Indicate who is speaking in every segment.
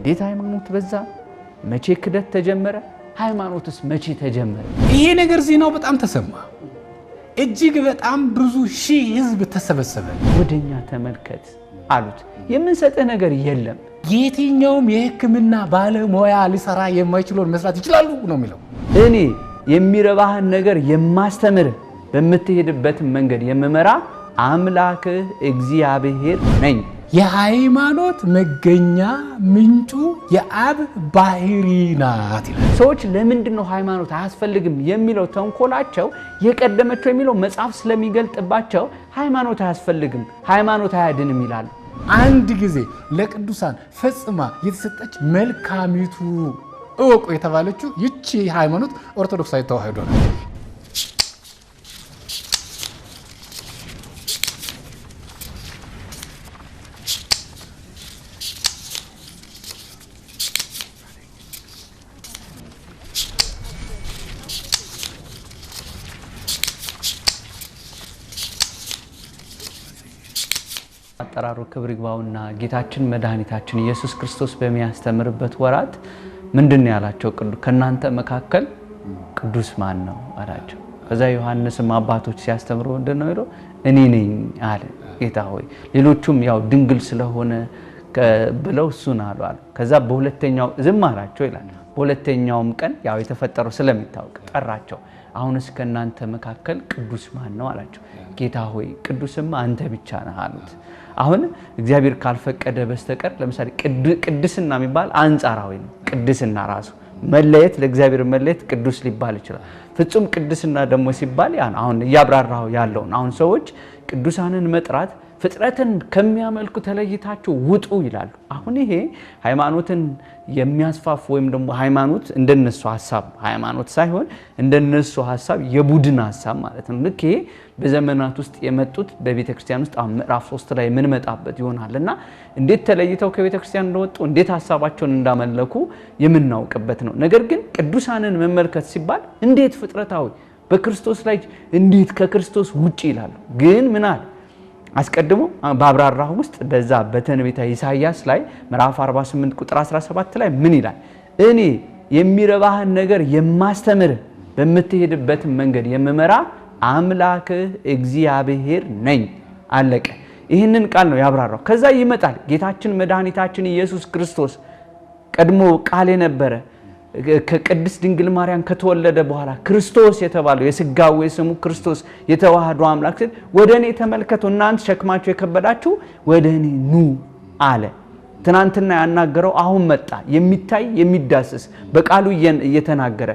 Speaker 1: እንዴት ሃይማኖት በዛ? መቼ ክደት ተጀመረ? ሃይማኖትስ መቼ ተጀመረ?
Speaker 2: ይሄ ነገር ዜናው በጣም ተሰማ። እጅግ በጣም ብዙ ሺህ ህዝብ ተሰበሰበ።
Speaker 1: ወደኛ ተመልከት አሉት። የምንሰጥህ ነገር የለም።
Speaker 2: የትኛውም የሕክምና ባለሙያ ሊሰራ የማይችለውን መስራት ይችላሉ ነው የሚለው።
Speaker 1: እኔ የሚረባህን ነገር የማስተምርህ በምትሄድበት መንገድ የምመራ አምላክህ እግዚአብሔር ነኝ።
Speaker 2: የሃይማኖት መገኛ ምንጩ የአብ ባህሪ ናት ይላል።
Speaker 1: ሰዎች ለምንድን ነው ሃይማኖት አያስፈልግም የሚለው ተንኮላቸው የቀደመቸው የሚለው መጽሐፍ ስለሚገልጥባቸው ሃይማኖት አያስፈልግም፣ ሃይማኖት አያድንም ይላሉ።
Speaker 2: አንድ ጊዜ ለቅዱሳን ፈጽማ የተሰጠች መልካሚቱ እወቁ የተባለችው ይቺ ሃይማኖት ኦርቶዶክሳዊ ተዋህዶ ነው።
Speaker 1: አጠራሩ ክብር ይግባውና ጌታችን መድኃኒታችን ኢየሱስ ክርስቶስ በሚያስተምርበት ወራት ምንድነው ያላቸው? ከናንተ መካከል ቅዱስ ማን ነው አላቸው። ከዛ ዮሐንስም አባቶች ሲያስተምሩ እንደነው ይለው እኔ ነኝ አለ ጌታ ሆይ። ሌሎቹም ያው ድንግል ስለሆነ ብለው እሱን አሉ። ከዛ በሁለተኛው ዝም አላቸው ይላል። በሁለተኛውም ቀን ያው የተፈጠረው ስለሚታወቅ ጠራቸው። አሁንስ ከናንተ መካከል ቅዱስ ማን ነው አላቸው። ጌታ ሆይ ቅዱስማ አንተ ብቻ ነህ አሉት። አሁን እግዚአብሔር ካልፈቀደ በስተቀር ለምሳሌ ቅድስና የሚባል አንጻራዊ ነው። ቅድስና ራሱ መለየት ለእግዚአብሔር መለየት ቅዱስ ሊባል ይችላል። ፍጹም ቅድስና ደግሞ ሲባል ያን አሁን እያብራራው ያለውን አሁን ሰዎች ቅዱሳንን መጥራት ፍጥረትን ከሚያመልኩ ተለይታችሁ ውጡ ይላሉ። አሁን ይሄ ሃይማኖትን የሚያስፋፍ ወይም ደግሞ ሃይማኖት እንደነሱ ሐሳብ ሃይማኖት ሳይሆን እንደነሱ ሐሳብ የቡድን ሐሳብ ማለት ነው። ልክ ይሄ በዘመናት ውስጥ የመጡት በቤተ ክርስቲያን ውስጥ ምዕራፍ 3 ላይ ምን መጣበት ይሆናልና እንዴት ተለይተው ከቤተ ክርስቲያን እንደወጡ እንዴት ሐሳባቸውን እንዳመለኩ የምናውቅበት ነው። ነገር ግን ቅዱሳንን መመልከት ሲባል እንዴት ፍጥረታዊ በክርስቶስ ላይ እንዴት ከክርስቶስ ውጪ ይላሉ። ግን ምን አለ አስቀድሞ በአብራራው ውስጥ በዛ በትንቢተ ኢሳይያስ ላይ ምዕራፍ 48 ቁጥር 17 ላይ ምን ይላል? እኔ የሚረባህን ነገር የማስተምርህ በምትሄድበት መንገድ የምመራ አምላክህ እግዚአብሔር ነኝ። አለቀ። ይህንን ቃል ነው ያብራራው። ከዛ ይመጣል ጌታችን መድኃኒታችን ኢየሱስ ክርስቶስ ቀድሞ ቃል የነበረ ከቅድስት ድንግል ማርያም ከተወለደ በኋላ ክርስቶስ የተባለው የሥጋዌ ስሙ ክርስቶስ የተዋህዶ አምላክ ወደኔ ተመልከቱ እናንተ ሸክማችሁ የከበዳችሁ ወደኔ ኑ አለ። ትናንትና ያናገረው አሁን መጣ። የሚታይ የሚዳስስ በቃሉ እየተናገረ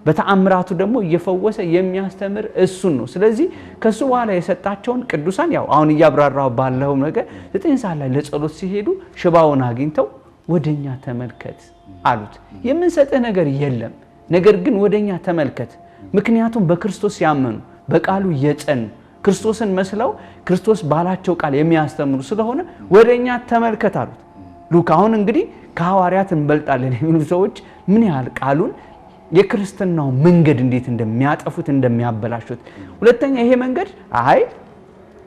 Speaker 1: በተአምራቱ ደግሞ እየፈወሰ የሚያስተምር እሱን ነው። ስለዚህ ከሱ በኋላ የሰጣቸውን ቅዱሳን ያው አሁን እያብራራው ባለው ነገር 9 ሰዓት ላይ ለጸሎት ሲሄዱ ሽባውን አግኝተው ወደኛ ተመልከት አሉት። የምንሰጥህ ነገር የለም፣ ነገር ግን ወደኛ ተመልከት። ምክንያቱም በክርስቶስ ያመኑ በቃሉ የጸኑ ክርስቶስን መስለው ክርስቶስ ባላቸው ቃል የሚያስተምሩ ስለሆነ ወደኛ ተመልከት አሉት። ሉክ አሁን እንግዲህ ከሐዋርያት እንበልጣለን የሚሉ ሰዎች ምን ያህል ቃሉን የክርስትናው መንገድ እንዴት እንደሚያጠፉት እንደሚያበላሹት። ሁለተኛ ይሄ መንገድ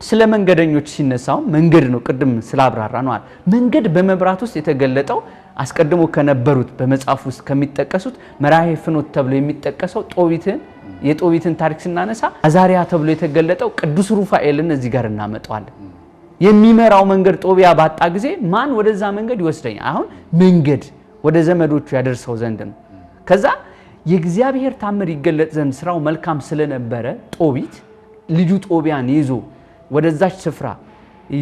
Speaker 1: ስለ መንገደኞች ሲነሳው መንገድ ነው። ቅድም ስላብራራ ነው አለ። መንገድ በመብራት ውስጥ የተገለጠው አስቀድሞ ከነበሩት በመጽሐፍ ውስጥ ከሚጠቀሱት መራሄ ፍኖት ተብሎ የሚጠቀሰው የጦቢትን ታሪክ ስናነሳ አዛሪያ ተብሎ የተገለጠው ቅዱስ ሩፋኤልን እዚህ ጋር እናመጣዋለን። የሚመራው መንገድ ጦቢያ ባጣ ጊዜ ማን ወደዛ መንገድ ይወስደኛል? አሁን መንገድ ወደ ዘመዶቹ ያደርሰው ዘንድ ነው። ከዛ የእግዚአብሔር ታምር ይገለጥ ዘንድ ስራው መልካም ስለነበረ ጦቢት ልጁ ጦቢያን ይዞ ወደዛች ስፍራ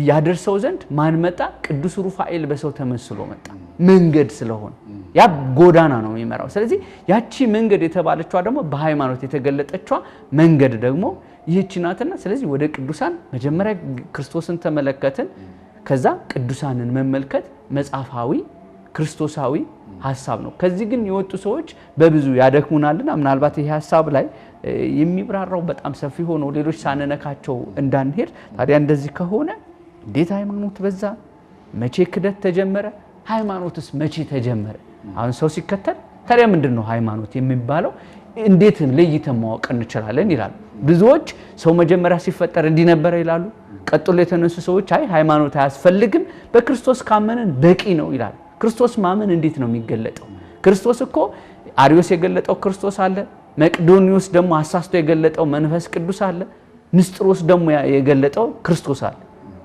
Speaker 1: ያደርሰው ዘንድ ማን መጣ? ቅዱስ ሩፋኤል በሰው ተመስሎ መጣ። መንገድ ስለሆነ ያ ጎዳና ነው የሚመራው። ስለዚህ ያቺ መንገድ የተባለችዋ ደግሞ በሃይማኖት የተገለጠችዋ መንገድ ደግሞ ይህች ናትና ስለዚህ ወደ ቅዱሳን መጀመሪያ ክርስቶስን ተመለከትን። ከዛ ቅዱሳንን መመልከት መጽሐፋዊ ክርስቶሳዊ ሐሳብ ነው። ከዚህ ግን የወጡ ሰዎች በብዙ ያደክሙናልና ምናልባት ይሄ ሐሳብ ላይ የሚብራራው በጣም ሰፊ ሆኖ ሌሎች ሳንነካቸው እንዳንሄድ። ታዲያ እንደዚህ ከሆነ እንዴት ሃይማኖት በዛ? መቼ ክደት ተጀመረ? ሃይማኖትስ መቼ ተጀመረ? አሁን ሰው ሲከተል ታዲያ ምንድነው ሃይማኖት የሚባለው? እንዴት ለይተን ማወቅ እንችላለን ይላሉ። ብዙዎች ሰው መጀመሪያ ሲፈጠር እንዲነበረ ይላሉ። ቀጥሎ የተነሱ ሰዎች ሃይማኖት አያስፈልግም በክርስቶስ ካመንን በቂ ነው ይላሉ። ክርስቶስ ማመን እንዴት ነው የሚገለጠው? ክርስቶስ እኮ አርዮስ የገለጠው ክርስቶስ አለ። መቅዶኒዮስ ደግሞ አሳስቶ የገለጠው መንፈስ ቅዱስ አለ። ንስጥሮስ ደግሞ የገለጠው ክርስቶስ አለ።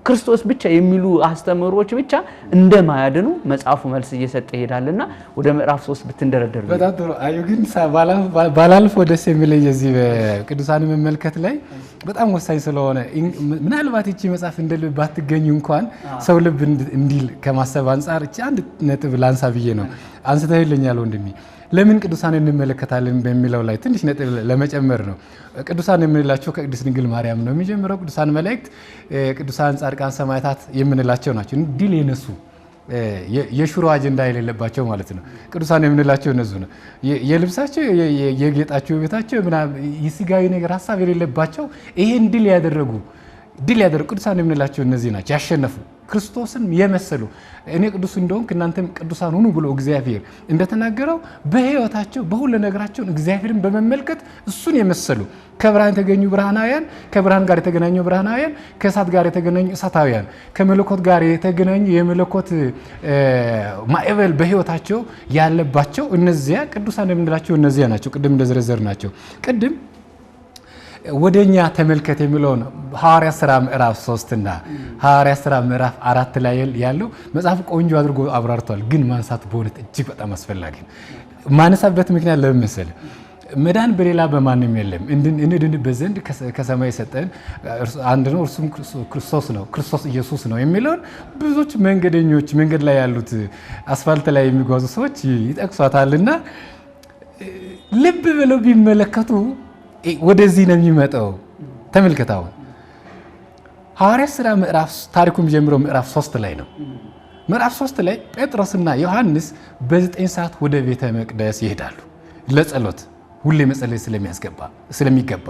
Speaker 1: ክርስቶስ ብቻ የሚሉ አስተምሮች ብቻ እንደማያድኑ መጽሐፉ መልስ እየሰጠ ይሄዳልና ወደ ምዕራፍ 3 ብትንደረደሩ
Speaker 2: በጣም ጥሩ። አዩ ግን ባላልፎ ደስ የሚለኝ እዚህ በቅዱሳን መመልከት ላይ በጣም ወሳኝ ስለሆነ ምናልባት እቺ መጽሐፍ እንደልብ ባትገኝ እንኳን ሰው ልብ እንዲል ከማሰብ አንፃር እቺ አንድ ነጥብ ላንሳ ብዬ ነው። አንስተህልኛል ወንድሜ። ለምን ቅዱሳን እንመለከታለን በሚለው ላይ ትንሽ ነጥብ ለመጨመር ነው። ቅዱሳን የምንላቸው ከቅድስት ድንግል ማርያም ነው የሚጀምረው። ቅዱሳን መላእክት፣ ቅዱሳን ጻድቃን፣ ሰማዕታት የምንላቸው ናቸው። ድል የነሱ የሽሮ አጀንዳ የሌለባቸው ማለት ነው። ቅዱሳን የምንላቸው እነሱ ነው። የልብሳቸው፣ የጌጣቸው፣ ቤታቸው የስጋዊ ነገር ሀሳብ የሌለባቸው ይሄን ድል ያደረጉ ቅዱሳን የምንላቸው እነዚህ ናቸው። ያሸነፉ ክርስቶስን የመሰሉ እኔ ቅዱስ እንደሆንኩ እናንተም ቅዱሳን ሁኑ ብሎ እግዚአብሔር እንደተናገረው በሕይወታቸው በሁሉ ነገራቸው እግዚአብሔርን በመመልከት እሱን የመሰሉ ከብርሃን የተገኙ ብርሃናውያን፣ ከብርሃን ጋር የተገናኙ ብርሃናውያን፣ ከእሳት ጋር የተገናኙ እሳታውያን፣ ከመለኮት ጋር የተገናኙ የመለኮት ማዕበል በሕይወታቸው ያለባቸው እነዚያ ቅዱሳን የምንላቸው እነዚያ ናቸው። ቅድም እንደዘረዘር ናቸው። ቅድም ወደኛ ተመልከት የሚለው ነው ሐዋርያት ሥራ ምዕራፍ 3 እና ሐዋርያት ሥራ ምዕራፍ 4 ላይ ያለው መጽሐፍ ቆንጆ አድርጎ አብራርቷል። ግን ማንሳት በእውነት እጅግ በጣም አስፈላጊ ነው። ማነሳበት ምክንያት ለምን መሰለህ? መዳን በሌላ በማንም የለም። እንድንበት ዘንድ ከሰማይ የሰጠን አንድ ነው፣ እርሱም ክርስቶስ ነው፣ ክርስቶስ ኢየሱስ ነው የሚለውን ብዙዎች መንገደኞች መንገድ ላይ ያሉት አስፋልት ላይ የሚጓዙ ሰዎች ይጠቅሷታልና ልብ ብለው ቢመለከቱ ወደዚህ ነው የሚመጣው። ተመልከታው ሐዋርያት ሥራ ምዕራፍ ታሪኩም ጀምሮ ምዕራፍ 3 ላይ ነው። ምዕራፍ 3 ላይ ጴጥሮስና ዮሐንስ በ9 ሰዓት ወደ ቤተ መቅደስ ይሄዳሉ ለጸሎት። ሁሌ መጸለይ ስለሚገባ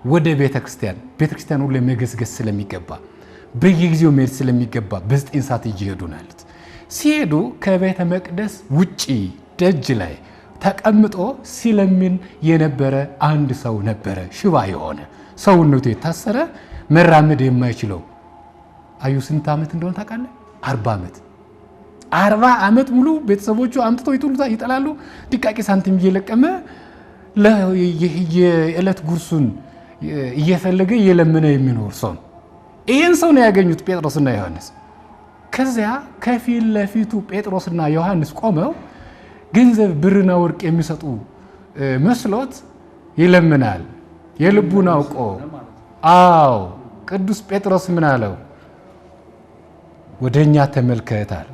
Speaker 2: ወደ ቤተ ክርስቲያን ሁሌ መገስገስ ስለሚገባ በየጊዜው መሄድ ስለሚገባ በ9 ሰዓት ይሄዱ ነው ያሉት። ሲሄዱ ከቤተ መቅደስ ውጪ ደጅ ላይ ተቀምጦ ሲለምን የነበረ አንድ ሰው ነበረ። ሽባ የሆነ ሰውነቱ የታሰረ መራመድ የማይችለው አዩ ስንት ዓመት እንደሆነ ታውቃለህ? 40 ዓመት 40 ዓመት ሙሉ ቤተሰቦቹ አምጥተው ይጠላሉ። ድቃቂ ሳንቲም እየለቀመ የዕለት ጉርሱን እየፈለገ እየለመነ የሚኖር ሰው ነው። ይህን ሰው ነው ያገኙት ጴጥሮስና ዮሐንስ። ከዚያ ከፊት ለፊቱ ጴጥሮስና ዮሐንስ ቆመው ገንዘብ ብርና ወርቅ የሚሰጡ መስሎት ይለምናል። የልቡን አውቆ አዎ ቅዱስ ጴጥሮስ ምን አለው? ወደኛ ተመልከታል።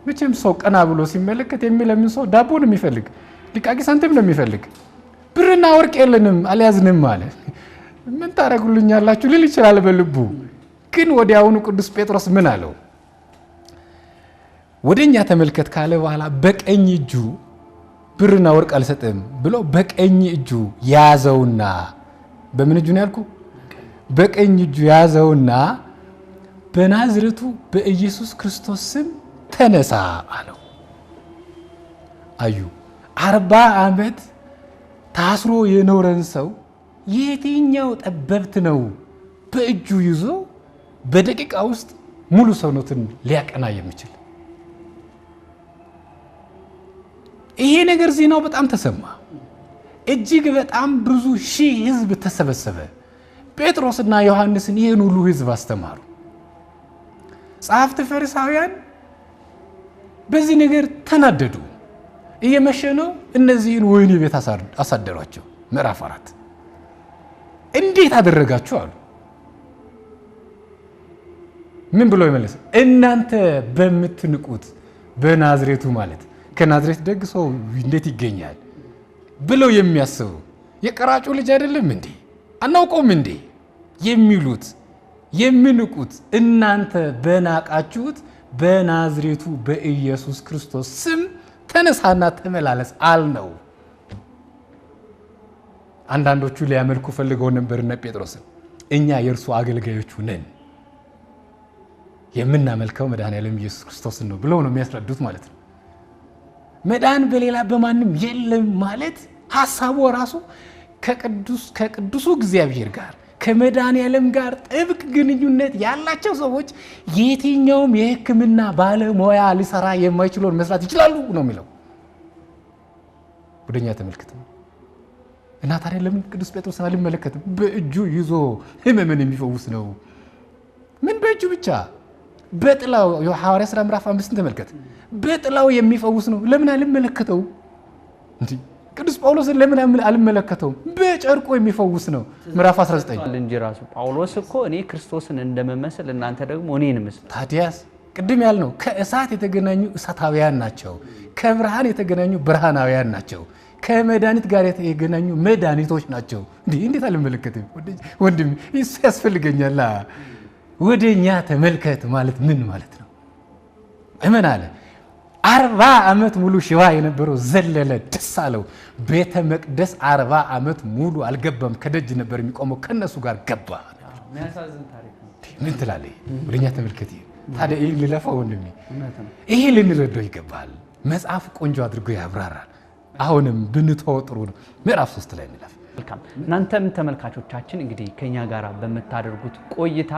Speaker 2: መቼም ሰው ቀና ብሎ ሲመለከት የሚለምን ሰው ዳቦ ነው የሚፈልግ፣ ድቃቂ ሳንቲም ነው የሚፈልግ። ብርና ወርቅ የለንም አልያዝንም ማለት ምን ታደርጉልኛላችሁ ሊል ይችላል በልቡ። ግን ወዲያውኑ ቅዱስ ጴጥሮስ ምን አለው? ወደኛ ተመልከት ካለ በኋላ በቀኝ እጁ ብርና ወርቅ አልሰጥም ብሎ በቀኝ እጁ ያዘውና በምን እጁ ነው ያልኩ? በቀኝ እጁ ያዘውና በናዝሬቱ በኢየሱስ ክርስቶስ ስም ተነሳ አለው። አዩ 40 ዓመት ታስሮ የኖረን ሰው የትኛው ጠበብት ነው በእጁ ይዞ በደቂቃ ውስጥ ሙሉ ሰውነትን ሊያቀና የሚችል? ይሄ ነገር ዜናው በጣም ተሰማ። እጅግ በጣም ብዙ ሺህ ሕዝብ ተሰበሰበ። ጴጥሮስና ዮሐንስን ይህን ሁሉ ሕዝብ አስተማሩ። ጸሐፍት ፈሪሳውያን በዚህ ነገር ተናደዱ። እየመሸ ነው፣ እነዚህን ወህኒ ቤት አሳደሯቸው። ምዕራፍ 4 እንዴት አደረጋችሁ አሉ። ምን ብሎ ይመለስ? እናንተ በምትንቁት በናዝሬቱ ማለት ከናዝሬት ደግ ሰው እንዴት ይገኛል ብለው የሚያስቡ የቀራጩ ልጅ አይደለም እንዴ አናውቀውም እንዴ የሚሉት የሚንቁት እናንተ በናቃችሁት በናዝሬቱ በኢየሱስ ክርስቶስ ስም ተነሳና ተመላለስ አልነው። አንዳንዶቹ ሊያመልኩ ፈልገው ነበርና ጴጥሮስን እኛ የእርሱ አገልጋዮቹ ነን የምናመልከው መድኃኔዓለም ኢየሱስ ክርስቶስን ነው ብለው ነው የሚያስረዱት ማለት ነው። መዳን በሌላ በማንም የለም ማለት ሐሳቡ ራሱ ከቅዱሱ እግዚአብሔር ጋር ከመድኃኔዓለም ጋር ጥብቅ ግንኙነት ያላቸው ሰዎች የትኛውም የሕክምና ባለሙያ ሊሰራ የማይችለውን መስራት ይችላሉ ነው የሚለው። ወደኛ ተመልክቱ እና ታዲያ ለምን ቅዱስ ጴጥሮስ አልመለከትም? በእጁ ይዞ ህመምን የሚፈውስ ነው። ምን በእጁ ብቻ? በጥላው የሐዋርያ ሥራ ምዕራፍ 5 ተመልከት። በጥላው የሚፈውስ ነው። ለምን አልመለከተው? እንዴ ቅዱስ ጳውሎስን ለምን አልመለከተው? በጨርቆ የሚፈውስ ነው። ምዕራፍ 19
Speaker 1: እንጂ ራሱ ጳውሎስ እኮ እኔ ክርስቶስን እንደመመስል እናንተ ደግሞ እኔን መስሉ።
Speaker 2: ታዲያስ ቅድም ያልነው ከእሳት የተገናኙ እሳታውያን ናቸው። ከብርሃን የተገናኙ ብርሃናውያን ናቸው። ከመድኃኒት ጋር የተገናኙ መድኃኒቶች ናቸው። እንዴት አልመለከትም? ወንድም ይሱ ያስፈልገኛል። ወደኛ ተመልከት ማለት ምን ማለት ነው? እመን አለ 40 ዓመት ሙሉ ሽባ የነበረው ዘለለ፣ ደስ አለው። ቤተ መቅደስ 40 ዓመት ሙሉ አልገባም። ከደጅ ነበር የሚቆመው፣ ከነሱ ጋር ገባ። ምን ትላለህ? ወደኛ ተመልከት። ታዲያ ይህ ልለፋ ወንድሜ፣ ይሄ ልንረዳው ይገባል። መጽሐፍ ቆንጆ አድርጎ ያብራራል። አሁንም ብንተወው ጥሩ ነው። ምዕራፍ 3 ላይ እንለፍ።
Speaker 1: መልካም። እናንተም ተመልካቾቻችን እንግዲህ ከኛ ጋር በምታደርጉት ቆይታ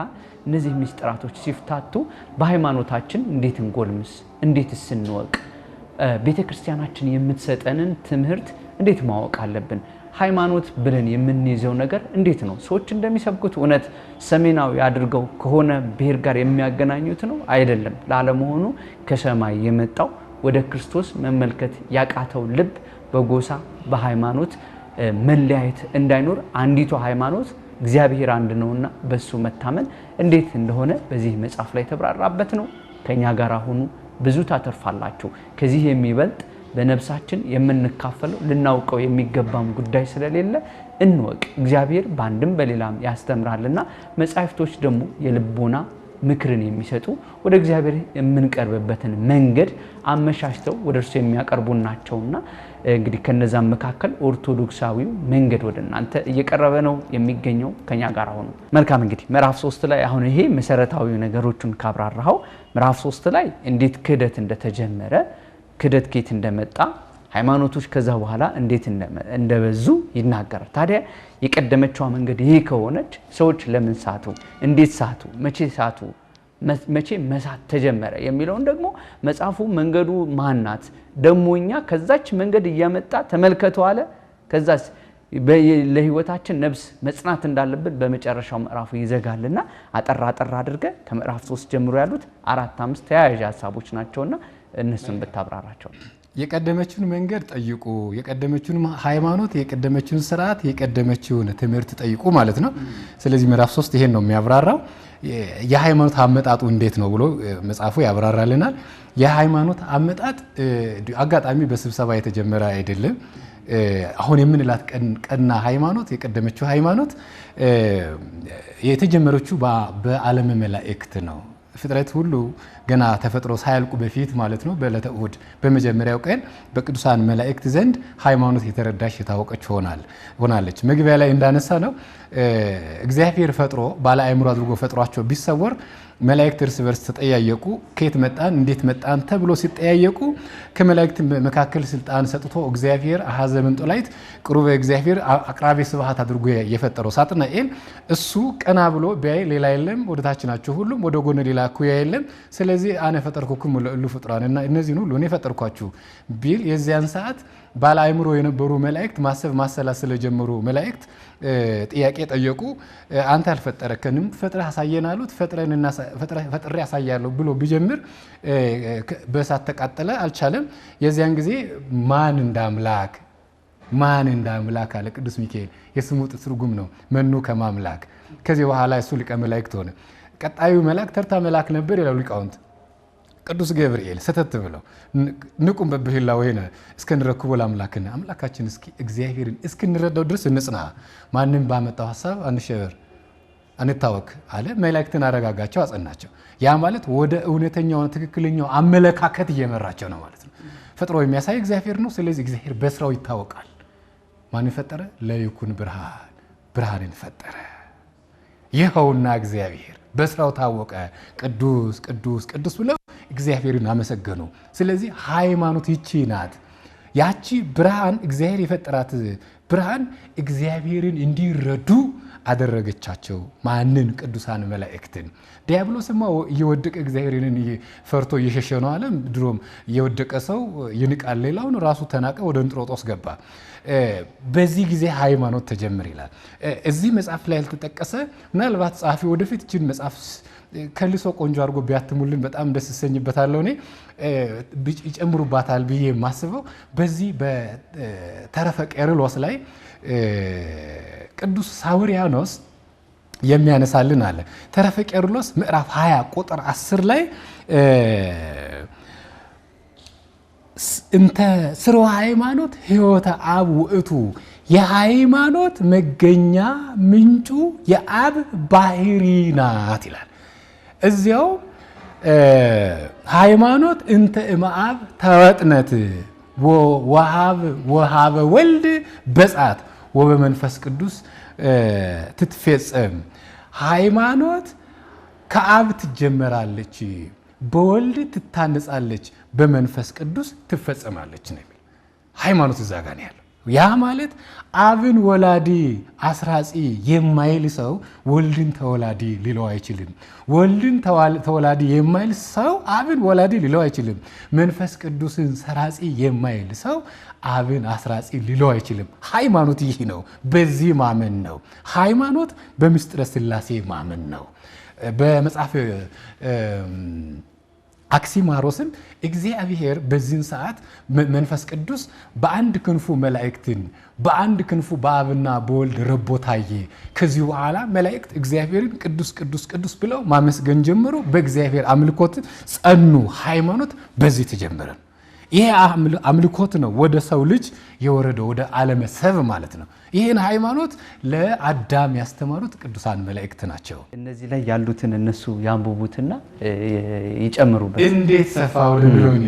Speaker 1: እነዚህ ምስጢራቶች ሲፍታቱ በሃይማኖታችን እንዴት እንጎልምስ፣ እንዴትስ እንወቅ፣ ቤተክርስቲያናችን የምትሰጠንን ትምህርት እንዴት ማወቅ አለብን፣ ሃይማኖት ብለን የምንይዘው ነገር እንዴት ነው? ሰዎች እንደሚሰብኩት እውነት ሰሜናዊ አድርገው ከሆነ ብሔር ጋር የሚያገናኙት ነው አይደለም። ላለመሆኑ ከሰማይ የመጣው ወደ ክርስቶስ መመልከት ያቃተው ልብ በጎሳ በሃይማኖት መለያየት እንዳይኖር አንዲቱ ሃይማኖት እግዚአብሔር አንድ ነውና በሱ መታመን እንዴት እንደሆነ በዚህ መጽሐፍ ላይ ተብራራበት ነው። ከኛ ጋር ሁኑ፣ ብዙ ታተርፋላችሁ። ከዚህ የሚበልጥ በነፍሳችን የምንካፈለው ልናውቀው የሚገባም ጉዳይ ስለሌለ እንወቅ። እግዚአብሔር በአንድም በሌላም ያስተምራልና መጻሕፍቶች ደግሞ የልቦና ምክርን የሚሰጡ ወደ እግዚአብሔር የምንቀርብበትን መንገድ አመሻሽተው ወደ እርሱ የሚያቀርቡ ናቸውና እንግዲህ ከነዛም መካከል ኦርቶዶክሳዊው መንገድ ወደ እናንተ እየቀረበ ነው የሚገኘው። ከኛ ጋር ሆኑ። መልካም። እንግዲህ ምዕራፍ 3 ላይ አሁን ይሄ መሰረታዊ ነገሮችን ካብራራው ምዕራፍ 3 ላይ እንዴት ክህደት እንደተጀመረ፣ ክህደት ከየት እንደመጣ፣ ሃይማኖቶች ከዛ በኋላ እንዴት እንደበዙ ይናገራል። ታዲያ የቀደመችዋ መንገድ ይሄ ከሆነች ሰዎች ለምን ሳቱ? እንዴት ሳቱ? መቼ ሳቱ? መቼ መሳት ተጀመረ የሚለውን ደግሞ መጽሐፉ መንገዱ ማናት ደሞኛ ከዛች መንገድ እያመጣ ተመልከቱ አለ። ከዛስ ለህይወታችን ነፍስ መጽናት እንዳለብን በመጨረሻው ምዕራፉ ይዘጋልና አጠራ አድርገ ከምዕራፍ 3 ጀምሮ ያሉት 4-5 ተያያዥ ሐሳቦች ናቸውና እነሱን ብታብራራቸው።
Speaker 2: የቀደመችውን መንገድ ጠይቁ፣ የቀደመችውን ሃይማኖት፣ የቀደመችውን ስርዓት፣ የቀደመችውን ትምህርት ጠይቁ ማለት ነው። ስለዚህ ምዕራፍ 3 ይሄን ነው የሚያብራራው። የሃይማኖት አመጣጡ እንዴት ነው ብሎ መጽሐፉ ያብራራልናል። የሃይማኖት አመጣጥ አጋጣሚ በስብሰባ የተጀመረ አይደለም። አሁን የምንላት ቀና ሃይማኖት፣ የቀደመችው ሃይማኖት የተጀመረችው በዓለመ መላእክት ነው። ፍጥረት ሁሉ ገና ተፈጥሮ ሳያልቁ በፊት ማለት ነው። በዕለተ እሑድ በመጀመሪያው ቀን በቅዱሳን መላእክት ዘንድ ሃይማኖት የተረዳች የታወቀች ሆናለች። መግቢያ ላይ እንዳነሳ ነው እግዚአብሔር ፈጥሮ ባለ አእምሮ አድርጎ ፈጥሯቸው ቢሰወር መላእክት እርስ በርስ ተጠያየቁ። ከየት መጣን እንዴት መጣን ተብሎ ሲጠያየቁ ከመላእክት መካከል ስልጣን ሰጥቶ እግዚአብሔር አሐዘ መንጦላይት ቅሩበ እግዚአብሔር አቅራቢ ስብሐት አድርጎ የፈጠረው ሳጥናኤል እሱ ቀና ብሎ ቢያይ ሌላ የለም፣ ወደ ታች ናቸው ሁሉም፣ ወደ ጎን ሌላ እኩያ የለም። ስለዚህ አነ ፈጠርኩክሙ ለእሉ ፍጡራንና እነዚህን ሁሉ እኔ ፈጠርኳችሁ ቢል የዚያን ሰዓት ባለ አእምሮ የነበሩ መላእክት ማሰብ ማሰላሰል የጀመሩ መላእክት ጥያቄ ጠየቁ። አንተ አልፈጠረከንም ፈጥረህ አሳየን አሉት። ፈጥሬ አሳያለሁ ብሎ ቢጀምር በእሳት ተቃጠለ፣ አልቻለም። የዚያን ጊዜ ማን እንደ አምላክ አለ ቅዱስ ሚካኤል። የስሙ ትርጉም ነው መኑ ከማምላክ። ከዚህ በኋላ እሱ ሊቀ መላእክት ሆነ። ቀጣዩ መልአክ ተርታ መልአክ ነበር ይላሉ ሊቃውንት። ቅዱስ ገብርኤል ሰተት ብለው ንቁም በብህላ ወይነ እስከንረክቦ ለአምላክና አምላካችን እግዚአብሔርን እስክንረዳው ድረስ እንጽና፣ ማንም ባመጣው ሐሳብ አንሸበር አንታወክ አለ። መላእክትን አረጋጋቸው፣ አጸናቸው። ያ ማለት ወደ እውነተኛው ትክክለኛው አመለካከት እየመራቸው ነው ማለት ነው። ፈጥሮ የሚያሳይ እግዚአብሔር ነው። ስለዚህ እግዚአብሔር በስራው ይታወቃል። ማን ፈጠረ? ለይኩን ብርሃንን ፈጠረ። ይኸውና እግዚአብሔር በስራው ታወቀ። ቅዱስ ቅዱስ ቅዱስ ብለው እግዚአብሔርን አመሰገኑ። ስለዚህ ሃይማኖት ይቺ ናት። ያቺ ብርሃን እግዚአብሔር የፈጠራት ብርሃን እግዚአብሔርን እንዲረዱ አደረገቻቸው ማንን ቅዱሳን መላእክትን ዲያብሎስማ እየወደቀ እግዚአብሔርን ፈርቶ እየሸሸ ነው አለ ድሮም እየወደቀ ሰው ይንቃል ሌላውን ራሱ ተናቀ ወደ እንጥሮጦስ ገባ በዚህ ጊዜ ሃይማኖት ተጀመረ ይላል እዚህ መጽሐፍ ላይ ያልተጠቀሰ ምናልባት ጻፊ ወደፊት እቺን መጽሐፍ ከልሶ ቆንጆ አድርጎ ቢያትሙልን በጣም ደስ ይሰኝበታለሁ እኔ ይጨምሩባታል ብዬ ማስበው በዚህ በተረፈ ቄርሎስ ላይ ቅዱስ ሳውሪያኖስ የሚያነሳልን አለ ተረፈ ቄርሎስ ምዕራፍ 20 ቁጥር 10 ላይ እንተ ስርወ ሃይማኖት ሕይወተ አብ ውእቱ የሃይማኖት መገኛ ምንጩ የአብ ባህሪ ናት ይላል እዚያው ሃይማኖት እንተ እምአብ ተወጥነት ወሃበ ወልድ በጻት ወበመንፈስ ቅዱስ ትትፈጸም ሃይማኖት ከአብ ትጀመራለች በወልድ ትታነጻለች በመንፈስ ቅዱስ ትፈጸማለች ነው ሃይማኖት እዛ ጋር ያለው ያ ማለት አብን ወላዲ አስራጺ የማይል ሰው ወልድን ተወላዲ ሊለው አይችልም ወልድን ተወላዲ የማይል ሰው አብን ወላዲ ሊለው አይችልም መንፈስ ቅዱስን ሰራጺ የማይል ሰው አብን አስራጺ ሊለው አይችልም ሃይማኖት ይህ ነው በዚህ ማመን ነው ሃይማኖት በምስጢረ ሥላሴ ማመን ነው በመጽሐፍ አክሲማሮስን እግዚአብሔር በዚህን ሰዓት መንፈስ ቅዱስ በአንድ ክንፉ መላእክትን በአንድ ክንፉ በአብና በወልድ ረቦታዬ ከዚህ በኋላ መላእክት እግዚአብሔርን ቅዱስ ቅዱስ ቅዱስ ብለው ማመስገን ጀመሩ በእግዚአብሔር አምልኮት ጸኑ ሃይማኖት በዚህ ተጀመረ ይሄ አምልኮት ነው ወደ ሰው ልጅ የወረደው ወደ ዓለመ ሰብ ማለት ነው ይሄን ሃይማኖት ለአዳም ያስተማሩት ቅዱሳን መላእክት ናቸው
Speaker 1: እነዚህ ላይ ያሉትን እነሱ ያንቡቡትና ይጨምሩበት
Speaker 2: እንዴት ሰፋው ለብሎኝ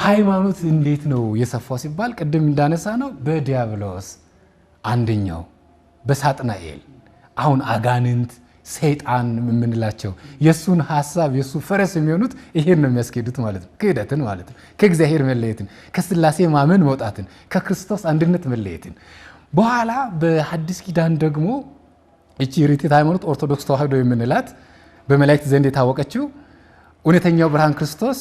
Speaker 2: ሃይማኖት እንዴት ነው የሰፋው ሲባል ቅድም እንዳነሳ ነው በዲያብሎስ አንደኛው በሳጥናኤል አሁን አጋንንት ሰይጣን ምንላቸው የሱን ሐሳብ የሱ ፈረስ የሚሆኑት ይሄን ነው የሚያስኬዱት ማለት ነው ክህደትን ማለት ነው ከእግዚአብሔር መለየትን ከሥላሴ ማመን መውጣትን ከክርስቶስ አንድነት መለየትን በኋላ በሐዲስ ኪዳን ደግሞ እቺ ሪቲት ሃይማኖት ኦርቶዶክስ ተዋህዶ የምንላት በመላእክት ዘንድ የታወቀችው እውነተኛው ብርሃን ክርስቶስ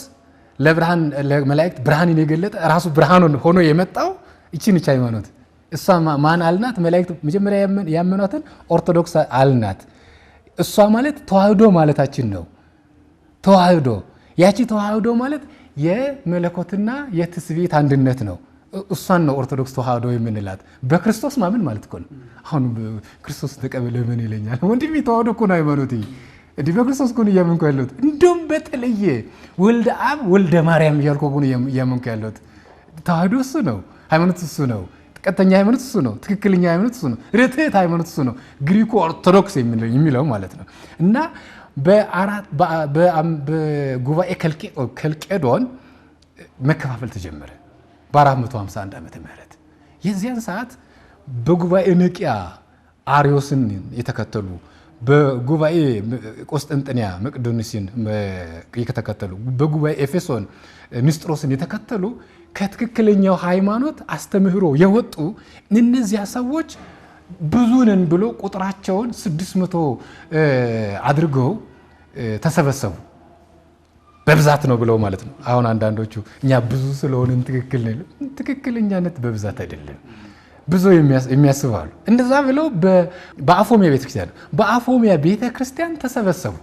Speaker 2: ለመላእክት ብርሃንን የገለጠ ራሱ ብርሃኑን ሆኖ የመጣው እቺን ሃይማኖት እሷ ማን አልናት መላእክት መጀመሪያ ያመኗትን ኦርቶዶክስ አልናት እሷ ማለት ተዋህዶ ማለታችን ነው ተዋህዶ ያቺ ተዋህዶ ማለት የመለኮትና የትስብእት አንድነት ነው እሷን ነው ኦርቶዶክስ ተዋህዶ የምንላት በክርስቶስ ማመን ማለት እኮ ነው አሁን ክርስቶስ ተቀበለ ምን ይለኛል ወንድሜ ተዋህዶ እኮ ነው ሃይማኖት እንዴ በክርስቶስ እኮ ነው ያመንኩ ያለሁት እንደውም በተለየ ወልደ አብ ወልደ ማርያም እያልኩ እኮ ነው ያመንኩ ያለሁት ተዋህዶ እሱ ነው ሃይማኖት እሱ ነው ቀጥተኛ ሃይማኖት እሱ ነው ትክክለኛ ሃይማኖት እሱ ነው ርትዕት ሃይማኖት እሱ ነው ግሪኮ ኦርቶዶክስ የሚለው ማለት ነው እና በጉባኤ ከልቄዶን መከፋፈል ተጀመረ በ451 ዓመተ ምህረት የዚያን ሰዓት በጉባኤ ንቂያ አርዮስን የተከተሉ በጉባኤ ቆስጠንጥንያ መቅዶኒስን የተከተሉ በጉባኤ ኤፌሶን ንስጥሮስን የተከተሉ ከትክክለኛው ሃይማኖት አስተምህሮ የወጡ እነዚያ ሰዎች ብዙ ነን ብሎ ቁጥራቸውን 600 አድርገው ተሰበሰቡ በብዛት ነው ብለው ማለት ነው አሁን አንዳንዶቹ እኛ ብዙ ስለሆነን ትክክለኛነት በብዛት አይደለም ብዙ የሚያስባሉ እንደዛ ብለው በአፎሚያ ቤተክርስቲያን ተሰበሰቡ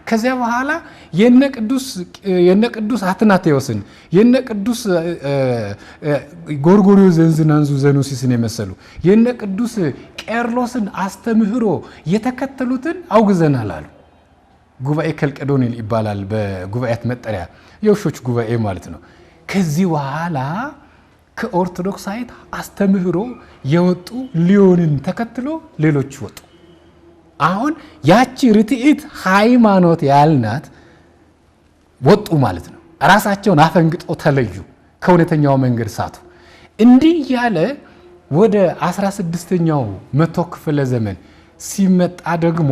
Speaker 2: ከዚያ በኋላ የነ ቅዱስ አትናቴዎስን የነ ቅዱስ ጎርጎርዮስ ዘንዝናንዙ ዘኑሲስን የመሰሉ የነ ቅዱስ ቄርሎስን አስተምህሮ የተከተሉትን አውግዘናል አሉ ጉባኤ ከልቄዶን ይባላል በጉባኤያት መጠሪያ የውሾች ጉባኤ ማለት ነው ከዚህ በኋላ ከኦርቶዶክሳዊት አስተምህሮ የወጡ ሊዮንን ተከትሎ ሌሎች ወጡ አሁን ያቺ ርትዕት ሃይማኖት ያልናት ወጡ ማለት ነው ራሳቸውን አፈንግጠው ተለዩ ከእውነተኛው መንገድ ሳቱ እንዲህ ያለ ወደ 16ኛው መቶ ክፍለ ዘመን ሲመጣ ደግሞ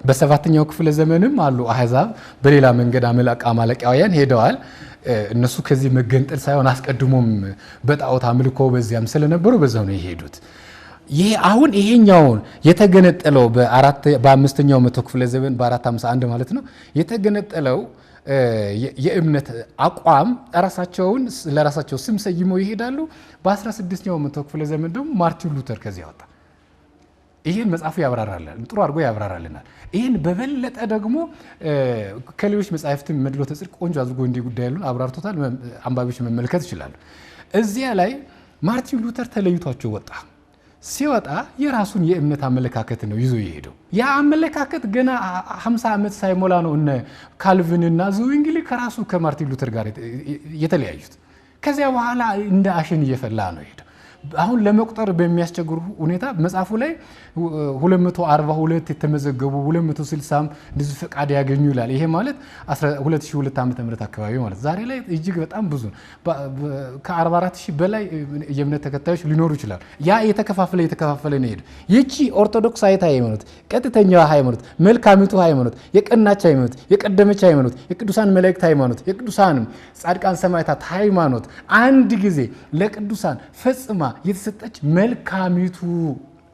Speaker 2: በሰባተኛው ክፍለ ዘመንም አሉ አህዛብ በሌላ መንገድ አማለቃውያን ሄደዋል እነሱ ከዚህ መገንጠል ሳይሆን አስቀድሞም በጣዖት አምልኮ በዚያም ስለነበሩ በዛው ነው የሄዱት ይሄ አሁን ይሄኛውን የተገነጠለው በአምስተኛው መቶ ክፍለ ዘመን በ451 ማለት ነው የተገነጠለው የእምነት አቋም ለራሳቸው ስም ሰይመው ይሄዳሉ። በ16ኛው መቶ ክፍለ ዘመን ደግሞ ማርቲን ሉተር ከዚህ ያወጣ ይሄን መጽሐፉ ያብራራልናል፣ ጥሩ አድርጎ ያብራራልናል። ይሄን በበለጠ ደግሞ ከሌሎች መጽሐፍትም መድሎተ ጽድቅ ቆንጆ አድርጎ እንዲህ ጉዳዩን አብራርቶታል። አንባቢዎች መመልከት ይችላሉ። እዚያ ላይ ማርቲን ሉተር ተለይቷቸው ወጣ። ሲወጣ የራሱን የእምነት አመለካከት ነው ይዞ የሄደው። ያ አመለካከት ገና 50 ዓመት ሳይሞላ ነው እነ ካልቪንና ዝዊንግሊ ከራሱ ከማርቲን ሉተር ጋር የተለያዩት። ከዚያ በኋላ እንደ አሸን እየፈላ ነው ሄደው። አሁን ለመቁጠር በሚያስቸግሩ ሁኔታ መጽሐፉ ላይ 242 የተመዘገቡ 260 እንደዚህ ፈቃድ ያገኙ ይላል። ይሄ ማለት 2002 ዓ.ም አካባቢ ማለት ዛሬ ላይ እጅግ በጣም ብዙ ከ44000 በላይ የእምነት ተከታዮች ሊኖሩ ይችላል። ያ የተከፋፈለ ነው ሄደ። ይቺ ኦርቶዶክሳዊት ሃይማኖት፣ ቀጥተኛዋ ሃይማኖት፣ መልካሚቱ ሃይማኖት፣ የቀናች ሃይማኖት፣ የቀደመች ሃይማኖት፣ የቅዱሳን መላእክት ሃይማኖት፣ የቅዱሳን ጻድቃን ሰማዕታት ሃይማኖት አንድ ጊዜ ለቅዱሳን ፈጽማ የተሰጠች መልካሚቱ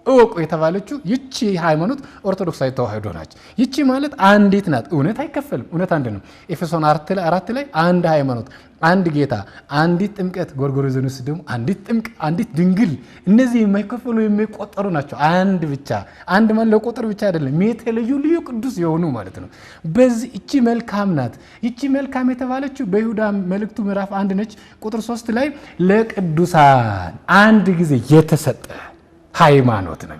Speaker 2: እወቁ የተባለችው ይቺ ሃይማኖት ኦርቶዶክሳዊ ተዋህዶ ናች። ይቺ ማለት አንዲት ናት። እውነት አይከፈልም። እውነት አንድ ነው። ኤፌሶን 4 ላይ አንድ ሃይማኖት፣ አንድ ጌታ፣ አንዲት ጥምቀት፣ ጎርጎርዮስ ደግሞ አንዲት ድንግል። እነዚህ የማይከፈሉ የሚቆጠሩ ናቸው። አንድ ብቻ አንድ ማለት ለቁጥር ብቻ አይደለም፣ የተለዩ ልዩ ቅዱስ የሆኑ ማለት ነው። በዚህ እቺ መልካም ናት። ይቺ መልካም የተባለችው በይሁዳ መልእክቱ ምዕራፍ 1 ነች። ቁጥር 3 ላይ ለቅዱሳን አንድ ጊዜ የተሰጠ ሃይማኖት ነው።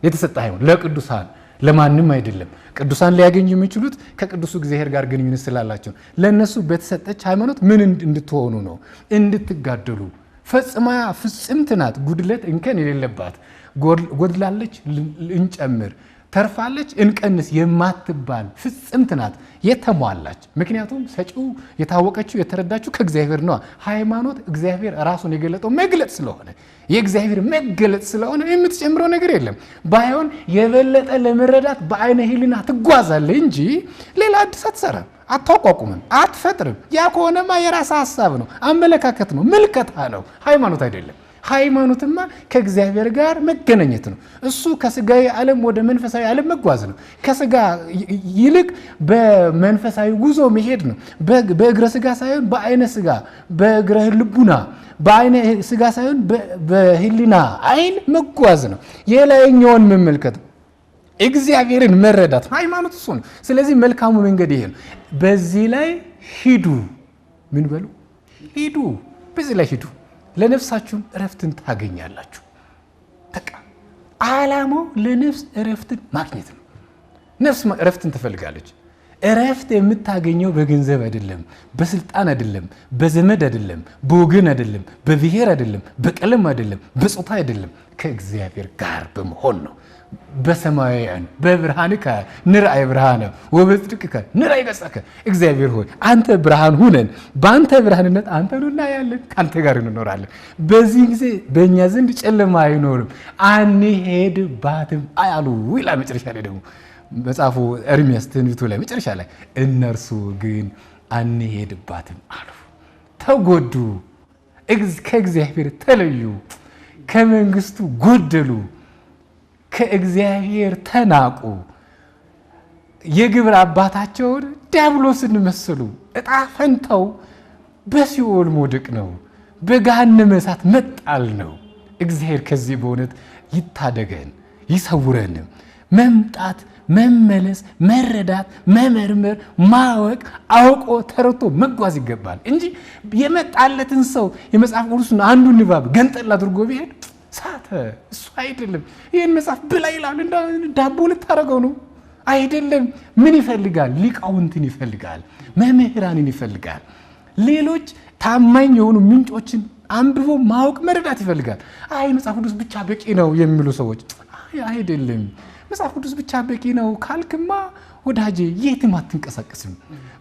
Speaker 2: የተሰጠ ሃይማኖት ለቅዱሳን ለማንም አይደለም። ቅዱሳን ሊያገኙ የሚችሉት ከቅዱሱ እግዚአብሔር ጋር ግንኙነት ስላላቸው ለነሱ በተሰጠች ሃይማኖት ምን እንድትሆኑ ነው? እንድትጋደሉ። ፈጽማ ፍጽምት ናት፣ ጉድለት እንከን የሌለባት። ጎድላለች እንጨምር፣ ተርፋለች እንቀንስ የማትባል ፍጽምት ናት፣ የተሟላች። ምክንያቱም ሰጪው የታወቀችው የተረዳችው ከእግዚአብሔር ነው። ሃይማኖት እግዚአብሔር ራሱን የገለጠው መግለጥ ስለሆነ የእግዚአብሔር መገለጥ ስለሆነ የምትጨምረው ነገር የለም። ባይሆን የበለጠ ለመረዳት በአይነ ህሊና ትጓዛለህ እንጂ ሌላ አዲስ አትሰራም፣ አታቋቁምም፣ አትፈጥርም። ያ ከሆነማ የራስ ሀሳብ ነው፣ አመለካከት ነው፣ ምልከታ ነው፣ ሃይማኖት አይደለም። ሃይማኖትማ ከእግዚአብሔር ጋር መገናኘት ነው። እሱ ከስጋዊ ዓለም ወደ መንፈሳዊ ዓለም መጓዝ ነው። ከስጋ ይልቅ በመንፈሳዊ ጉዞ መሄድ ነው። በእግረ ስጋ ሳይሆን በአይነ ስጋ፣ በእግረ ልቡና፣ በአይነ ስጋ ሳይሆን በህሊና አይን መጓዝ ነው። የላይኛውን መመልከት፣ እግዚአብሔርን መረዳት ሃይማኖት እሱ ነው። ስለዚህ መልካሙ መንገድ ይሄ ነው። በዚህ ላይ ሂዱ። ምን በሉ? ሂዱ። በዚህ ላይ ሂዱ፣ ለነፍሳችሁም እረፍትን ታገኛላችሁ። በቃ ዓላማው ለነፍስ እረፍትን ማግኘት ነው። ነፍስ እረፍትን ትፈልጋለች። እረፍት የምታገኘው በገንዘብ አይደለም፣ በስልጣን አይደለም፣ በዘመድ አይደለም፣ በወገን አይደለም፣ በብሔር አይደለም፣ በቀለም አይደለም፣ በጾታ አይደለም፣ ከእግዚአብሔር ጋር በመሆን ነው። በሰማያውያን በብርሃንከ ንርአይ ብርሃነ ወበጽድቅከ ንርአይ ገጸከ። እግዚአብሔር ሆይ አንተ ብርሃን ሁነን፣ በአንተ ብርሃንነት አንተን እናያለን፣ ከአንተ ጋር እንኖራለን። በዚህ ጊዜ በእኛ ዘንድ ጨለማ አይኖርም፣ አንሄድባትም አያሉ ይላል። መጨረሻ ላይ ደግሞ መጽሐፉ ኤርምያስ ትንቢቱ ላይ መጨረሻ ላይ እነርሱ ግን አንሄድባትም አሉ፣ ተጎዱ፣ ከእግዚአብሔር ተለዩ፣ ከመንግስቱ ጎደሉ፣ ከእግዚአብሔር ተናቁ፣ የግብር አባታቸውን ዲያብሎስን መሰሉ። ዕጣ ፈንታው በሲኦል መውደቅ ነው፣ በገሃነመ እሳት መጣል ነው። እግዚአብሔር ከዚህ በእውነት ይታደገን፣ ይሰውረን። መምጣት፣ መመለስ፣ መረዳት፣ መመርመር፣ ማወቅ፣ አውቆ ተረቶ መጓዝ ይገባል እንጂ የመጣለትን ሰው የመጽሐፍ ቅዱስን አንዱን ንባብ ገንጠል አድርጎ ቢሄድ ሳተ። እሱ አይደለም። ይህን መጽሐፍ ብላ ይላል፣ ዳቦ ልታደርገው ነው አይደለም። ምን ይፈልጋል? ሊቃውንትን ይፈልጋል፣ መምህራንን ይፈልጋል፣ ሌሎች ታማኝ የሆኑ ምንጮችን አንብቦ ማወቅ መረዳት ይፈልጋል። አይ መጽሐፍ ቅዱስ ብቻ በቂ ነው የሚሉ ሰዎች አይደለም። መጽሐፍ ቅዱስ ብቻ በቂ ነው ካልክማ ወዳጄ የትም አትንቀሳቀስም።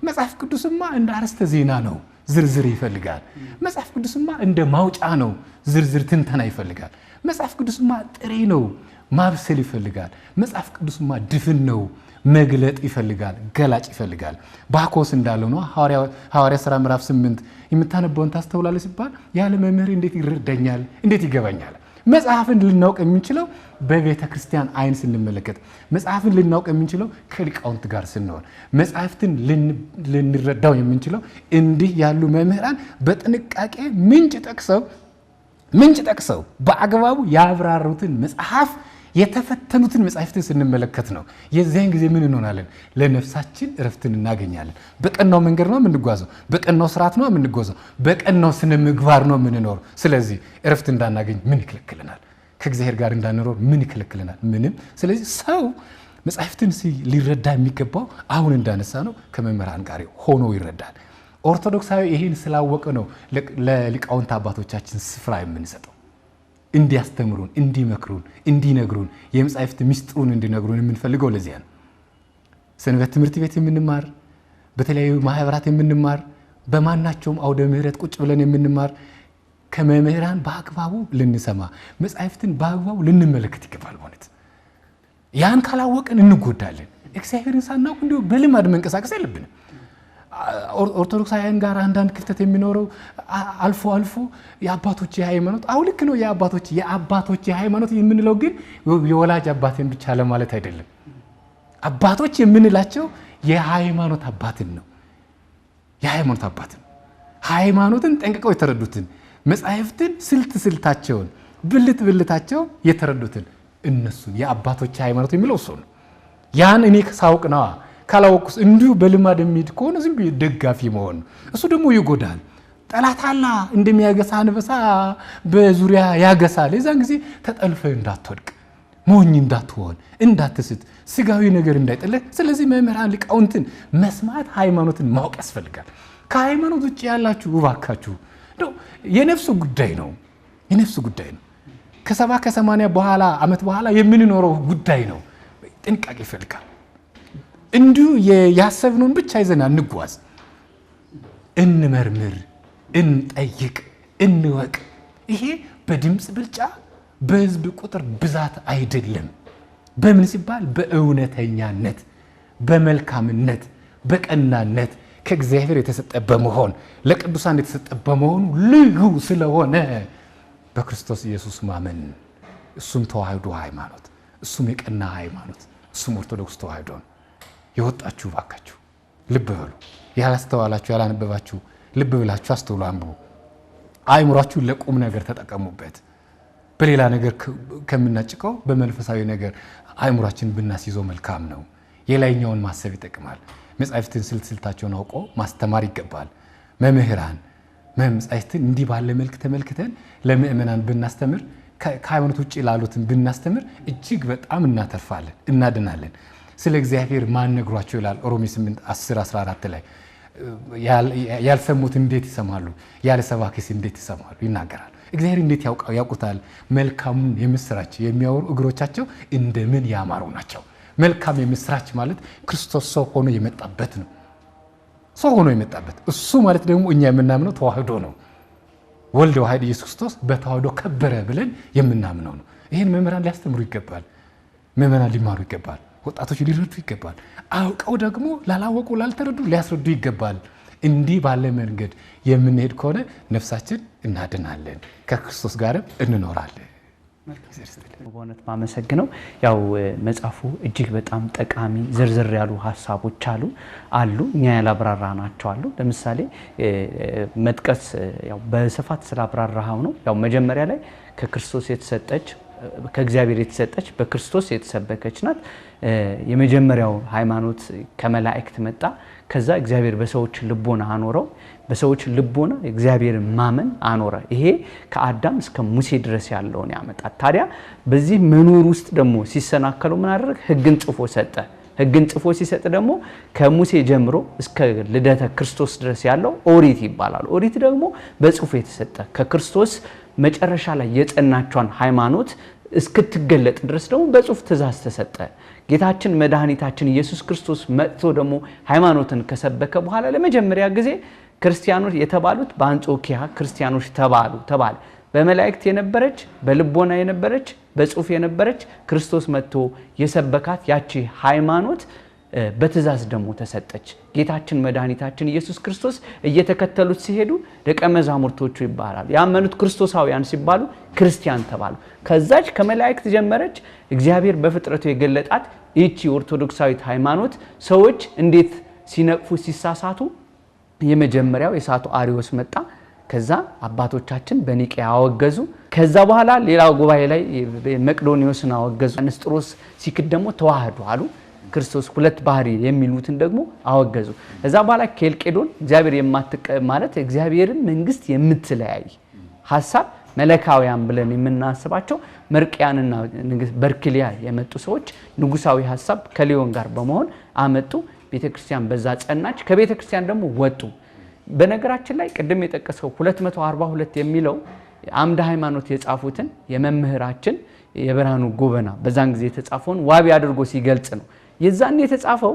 Speaker 2: መጽሐፍ ቅዱስማ እንደ አርዕስተ ዜና ነው፣ ዝርዝር ይፈልጋል። መጽሐፍ ቅዱስማ እንደ ማውጫ ነው፣ ዝርዝር ትንተና ይፈልጋል። መጽሐፍ ቅዱስማ ጥሬ ነው፣ ማብሰል ይፈልጋል። መጽሐፍ ቅዱስማ ድፍን ነው፣ መግለጥ ይፈልጋል፣ ገላጭ ይፈልጋል። ባኮስ እንዳለው ነው ሐዋርያ ሥራ ምዕራፍ 8 የምታነበውን ታስተውላለህ ሲባል ያለ መምህር እንዴት ይረዳኛል፣ እንዴት ይገባኛል? መጽሐፍን ልናውቅ የምንችለው በቤተ ክርስቲያን አይን ስንመለከት፣ መጽሐፍን ልናውቅ የምንችለው ከሊቃውንት ጋር ስንሆን፣ መጽሐፍትን ልንረዳው የምንችለው እንዲህ ያሉ መምህራን በጥንቃቄ ምንጭ ጠቅሰው በአግባቡ ያብራሩትን መጽሐፍ የተፈተኑትን መጽሐፍትን ስንመለከት ነው። የዚያን ጊዜ ምን እንሆናለን? ለነፍሳችን እረፍትን እናገኛለን። በቀናው መንገድ ነው የምንጓዘው፣ በቀናው ስርዓት ነው የምንጓዘው፣ በቀናው ስነ ምግባር ነው የምንኖረው። ስለዚህ እረፍት እንዳናገኝ ምን ይከለክለናል? ከእግዚአብሔር ጋር እንዳንኖር ምን ይከለክለናል? ምንም። ስለዚህ ሰው መጽሐፍትን ሊረዳ የሚገባው አሁን እንዳነሳ ነው ከመምህራን ጋር ሆኖ ይረዳል። ኦርቶዶክሳዊ ይህን ስላወቀ ነው ለሊቃውንት አባቶቻችን ስፍራ የምንሰጠው። እንዲያስተምሩን፣ እንዲመክሩን፣ እንዲነግሩን የመጽሐፍት ምስጢሩን እንዲነግሩን የምንፈልገው ለዚያ ነው። ሰንበት ትምህርት ቤት የምንማር፣ በተለያዩ ማህበራት የምንማር፣ በማናቸውም አውደ ምህረት ቁጭ ብለን የምንማር ከመምህራን በአግባቡ ልንሰማ፣ መጽሐፍትን በአግባቡ ልንመለከት ይገባል። ማለት ያን ካላወቅን እንጎዳለን። እግዚአብሔርን ሳናውቅ እንዲሁ በልማድ መንቀሳቀስ የለብንም። ኦርቶዶክሳውያን ጋር አንዳንድ ክፍተት የሚኖረው አልፎ የአባቶች የሃይማኖት ልክ ነው። የአባቶች የሃይማኖት የምንለው ግን የወላጅ አባትን ብቻ ለማለት አይደለም። አባቶች የምንላቸው የሃይማኖት አባትን ነው። የሃይማኖት አባትን ሃይማኖትን ጠንቅቀው የተረዱትን፣ መጻሕፍትን ስልታቸውን ብልታቸው የተረዱትን እነሱን የአባቶች ሃይማኖት የሚለው እሱ ነው። ያን እኔ ሳውቅ ነዋ። ካላወቅኩስ እንዲሁ በልማድ የሚሄድ ከሆነ ዝም ብዬ ደጋፊ መሆን እሱ ደግሞ ይጎዳል። ጠላት አላ እንደሚያገሳ አንበሳ በዙሪያ ያገሳል። የዛን ጊዜ ተጠልፈህ እንዳትወድቅ፣ ሞኝ እንዳትሆን፣ እንዳትስት፣ ስጋዊ ነገር እንዳይጥልህ። ስለዚህ መምህራን ሊቃውንትን መስማት፣ ሃይማኖትን ማወቅ ያስፈልጋል። ከሃይማኖት ውጭ ያላችሁ እባካችሁ የነፍሱ ጉዳይ ነው። ከ70 ከ80 ዓመት በኋላ የምንኖረው ጉዳይ ነው። ጥንቃቄ ይፈልጋል። እንዲሁ ያሰብነውን ብቻ ይዘን እንጓዝ። እንመርምር፣ እንጠይቅ፣ እንወቅ። ይሄ በድምፅ ብልጫ በህዝብ ቁጥር ብዛት አይደለም። በምን ሲባል በእውነተኛነት፣ በመልካምነት፣ በቀናነት ከእግዚአብሔር የተሰጠ በመሆን ለቅዱሳን የተሰጠ በመሆኑ ልዩ ስለሆነ በክርስቶስ ኢየሱስ ማመን፣ እሱም ተዋህዶ ሃይማኖት፣ እሱም የቀና ሃይማኖት፣ እሱም ኦርቶዶክስ ተዋህዶ ነው። የወጣችሁ ባካችሁ ልብ በሉ። ያላስተዋላችሁ ያላነበባችሁ ልብ ብላችሁ አስተውሉ፣ አንብቡ። አእምሯችሁን ለቁም ነገር ተጠቀሙበት። በሌላ ነገር ከምናጭቀው በመንፈሳዊ ነገር አእምሯችን ብናስይዘው መልካም ነው። የላይኛውን ማሰብ ይጠቅማል። መጻሕፍትን ስልታቸውን አውቆ ማስተማር ይገባል። መምህራን መጻሕፍትን እንዲህ ባለ መልክ ተመልክተን ለምእመናን ብናስተምር፣ ከሃይማኖት ውጭ ላሉትን ብናስተምር እጅግ በጣም እናተርፋለን፣ እናድናለን። ስለ እግዚአብሔር ማን ነግሯቸው ይላል ሮሜ 8:10-14 ላይ። ያልሰሙት እንዴት ይሰማሉ? ያለ ሰባኪስ እንዴት ይሰማሉ? ይናገራል። እግዚአብሔር እንዴት ያውቁታል? መልካሙን የምስራች የሚያወሩ እግሮቻቸው እንደምን ያማሩ ናቸው። መልካም የምስራች ማለት ክርስቶስ ሰው ሆኖ የመጣበት ነው። ሰው ሆኖ የመጣበት እሱ ማለት ደግሞ እኛ የምናምነው ተዋህዶ ነው። ወልድ ዋሕድ ኢየሱስ ክርስቶስ በተዋህዶ ከበረ ብለን የምናምነው ነው። ይህን መምህራን ሊያስተምሩ ይገባል። መምህራን ሊማሩ ይገባል። ወጣቶች ሊረዱ ይገባል። አውቀው ደግሞ ላላወቁ ላልተረዱ ሊያስረዱ ይገባል። እንዲህ ባለ መንገድ የምንሄድ ከሆነ ነፍሳችን እናድናለን፣ ከክርስቶስ ጋርም እንኖራለን።
Speaker 1: በእውነት ማመሰግነው። ያው መጽሐፉ እጅግ በጣም ጠቃሚ ዝርዝር ያሉ ሀሳቦች አሉ እኛ ያላብራራናቸው አሉ። ለምሳሌ መጥቀስ ያው በስፋት ስላብራራው ነው። ያው መጀመሪያ ላይ ከክርስቶስ የተሰጠች ከእግዚአብሔር የተሰጠች በክርስቶስ የተሰበከች ናት። የመጀመሪያው ሃይማኖት ከመላእክት መጣ። ከዛ እግዚአብሔር በሰዎች ልቦና አኖረው። በሰዎች ልቦና እግዚአብሔር ማመን አኖረ። ይሄ ከአዳም እስከ ሙሴ ድረስ ያለውን ያመጣል። ታዲያ በዚህ መኖር ውስጥ ደግሞ ሲሰናከለው ምን አደረገ? ሕግን ጽፎ ሰጠ። ሕግን ጽፎ ሲሰጥ ደግሞ ከሙሴ ጀምሮ እስከ ልደተ ክርስቶስ ድረስ ያለው ኦሪት ይባላል። ኦሪት ደግሞ በጽፎ የተሰጠ ከክርስቶስ መጨረሻ ላይ የጸናቿን ሃይማኖት እስክትገለጥ ድረስ ደግሞ በጽሁፍ ትእዛዝ ተሰጠ። ጌታችን መድኃኒታችን ኢየሱስ ክርስቶስ መጥቶ ደግሞ ሃይማኖትን ከሰበከ በኋላ ለመጀመሪያ ጊዜ ክርስቲያኖች የተባሉት በአንጾኪያ ክርስቲያኖች ተባለ። በመላእክት የነበረች በልቦና የነበረች በጽሁፍ የነበረች ክርስቶስ መጥቶ የሰበካት ያቺ ሃይማኖት በትእዛዝ ደግሞ ተሰጠች። ጌታችን መድኃኒታችን ኢየሱስ ክርስቶስ እየተከተሉት ሲሄዱ ደቀ መዛሙርቶቹ ይባላሉ። ያመኑት ክርስቶሳውያን ሲባሉ ክርስቲያን ተባሉ። ከዛች ከመላእክት ጀመረች። እግዚአብሔር በፍጥረቱ የገለጣት ይህቺ ኦርቶዶክሳዊት ሃይማኖት ሰዎች እንዴት ሲነቅፉ ሲሳሳቱ የመጀመሪያው የሳቱ አሪዮስ መጣ። ከዛ አባቶቻችን በኒቄያ አወገዙ። ከዛ በኋላ ሌላው ጉባኤ ላይ መቅዶኒዮስን አወገዙ። ንስጥሮስ ሲክድ ደግሞ ተዋህዱ አሉ። ክርስቶስ ሁለት ባህሪ የሚሉትን ደግሞ አወገዙ። ከዛ በኋላ ኬልቄዶን እግዚአብሔር ማለት እግዚአብሔርን መንግስት የምትለያይ ሐሳብ መለካውያን ብለን የምናስባቸው መርቅያንና በርክሊያ የመጡ ሰዎች ንጉሳዊ ሐሳብ ከሊዮን ጋር በመሆን አመጡ። ቤተክርስቲያን በዛ ጸናች። ከቤተክርስቲያን ደግሞ ወጡ። በነገራችን ላይ ቅድም የጠቀሰው 242 የሚለው አምደ ሃይማኖት የጻፉትን የመምህራችን የብርሃኑ ጎበና በዛን ጊዜ የተጻፈውን ዋቢ አድርጎ ሲገልጽ ነው። የዛን የተጻፈው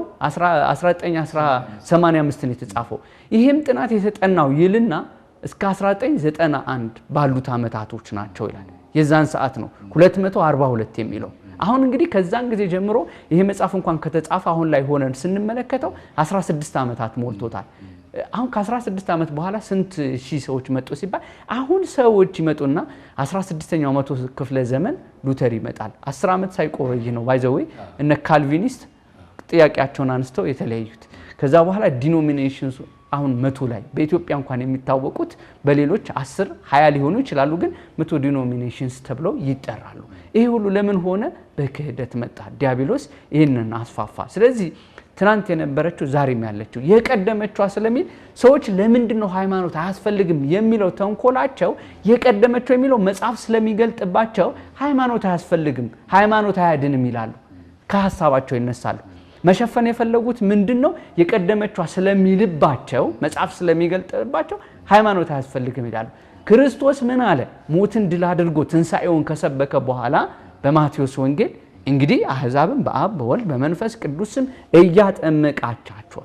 Speaker 1: 1985 ነው የተጻፈው። ይሄም ጥናት የተጠናው ይልና እስከ 1991 ባሉት አመታቶች ናቸው ይላል። የዛን ሰዓት ነው 242 የሚለው። አሁን እንግዲህ ከዛን ጊዜ ጀምሮ ይሄ መጽሐፍ እንኳን ከተጻፈ አሁን ላይ ሆነን ስንመለከተው 16 አመታት ሞልቶታል። አሁን ከ16 አመት በኋላ ስንት ሺህ ሰዎች መጡ ሲባል አሁን ሰዎች ይመጡና 16ኛው መቶ ክፍለ ዘመን ሉተር ይመጣል። 10 አመት ሳይቆይ ነው ባይዘው እነ ካልቪኒስት ጥያቄያቸውን አንስተው የተለያዩት። ከዛ በኋላ ዲኖሚኔሽንስ አሁን መቶ ላይ በኢትዮጵያ እንኳን የሚታወቁት በሌሎች 10 20 ሊሆኑ ይችላሉ፣ ግን መቶ ዲኖሚኔሽንስ ተብለው ይጠራሉ። ይሄ ሁሉ ለምን ሆነ? በክህደት መጣ። ዲያብሎስ ይሄንን አስፋፋ። ስለዚህ ትናንት የነበረችው ዛሬም ያለችው የቀደመችዋ ስለሚል ሰዎች ለምንድነው ሃይማኖት አያስፈልግም የሚለው ተንኮላቸው የቀደመችው የሚለው መጽሐፍ ስለሚገልጥባቸው ሃይማኖት አያስፈልግም፣ ሃይማኖት አያድንም ይላሉ። ከሐሳባቸው ይነሳሉ። መሸፈን የፈለጉት ምንድነው? የቀደመችዋ ስለሚልባቸው መጽሐፍ ስለሚገልጥባቸው ሃይማኖት አያስፈልግም ይላሉ። ክርስቶስ ምን አለ? ሞትን ድል አድርጎ ትንሳኤውን ከሰበከ በኋላ በማቴዎስ ወንጌል እንግዲህ አሕዛብን በአብ በወልድ በመንፈስ ቅዱስ ስም እያጠመቃችሁ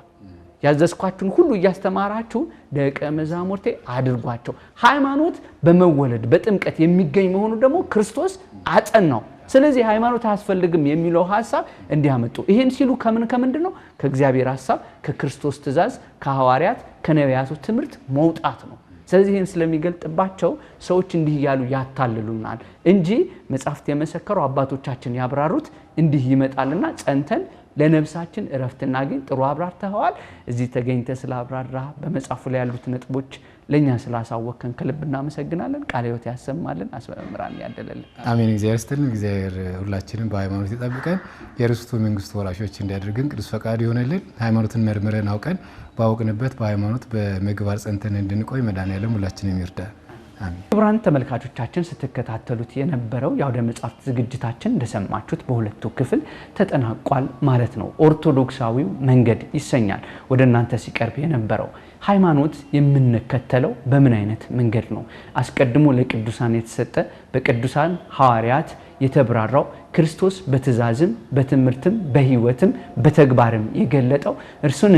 Speaker 1: ያዘዝኳችሁን ሁሉ እያስተማራችሁ ደቀ መዛሙርቴ አድርጓቸው። ሃይማኖት በመወለድ በጥምቀት የሚገኝ መሆኑ ደግሞ ክርስቶስ አጸናው። ስለዚህ ሃይማኖት አያስፈልግም የሚለው ሐሳብ እንዲያመጡ ይሄን ሲሉ ከምንድነው? ከእግዚአብሔር ሐሳብ፣ ከክርስቶስ ትእዛዝ፣ ከሐዋርያት ከነቢያቱ ትምህርት መውጣት ነው። ስለዚህ ይሄን ስለሚገልጥባቸው ሰዎች እንዲህ ያሉ ያታልሉናል እንጂ መጻሕፍት የመሰከሩ አባቶቻችን ያብራሩት እንዲህ ይመጣልና ጸንተን ለነፍሳችን እረፍት እናገኝ። ጥሩ አብራርተዋል። እዚህ ተገኝተ ስላብራራ በመጽሐፉ ላይ ያሉት ነጥቦች ለኛ ስላሳወከን ከልብ እናመሰግናለን። ቃለ ሕይወት ያሰማልን፣ አስመምራን ያደለልን።
Speaker 2: አሜን። እግዚአብሔር ይስጥልን። እግዚአብሔር ሁላችንም በሃይማኖት ይጠብቀን፣ የርስቱ መንግስት ወራሾች እንዲያደርገን ቅዱስ ፈቃዱ ይሆነልን። ሃይማኖትን መርምረን አውቀን ባወቅንበት በሃይማኖት በመግባር ጸንተን እንድንቆይ መድኃኔዓለም ሁላችንም ይርዳን። አሜን። ክቡራን ተመልካቾቻችን ስትከታተሉት የነበረው የአውደ መጽሐፍት ዝግጅታችን እንደሰማችሁት በሁለቱ ክፍል ተጠናቋል ማለት ነው። ኦርቶዶክሳዊው መንገድ ይሰኛል ወደ እናንተ ሲቀርብ የነበረው። ሃይማኖት የምንከተለው በምን አይነት መንገድ ነው? አስቀድሞ ለቅዱሳን የተሰጠ በቅዱሳን ሐዋርያት የተብራራው ክርስቶስ በትእዛዝም በትምህርትም በሕይወትም በተግባርም የገለጠው እርሱን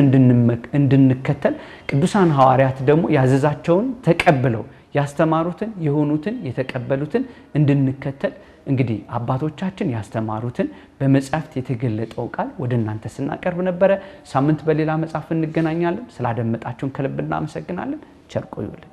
Speaker 2: እንድንከተል ቅዱሳን ሐዋርያት ደግሞ ያዘዛቸውን ተቀብለው ያስተማሩትን የሆኑትን የተቀበሉትን እንድንከተል እንግዲህ አባቶቻችን ያስተማሩትን በመጽሐፍት የተገለጠው ቃል ወደ እናንተ ስናቀርብ ነበረ። ሳምንት በሌላ መጽሐፍ እንገናኛለን። ስላደመጣችሁን ከልብ እናመሰግናለን። ቸር ቆዩልን።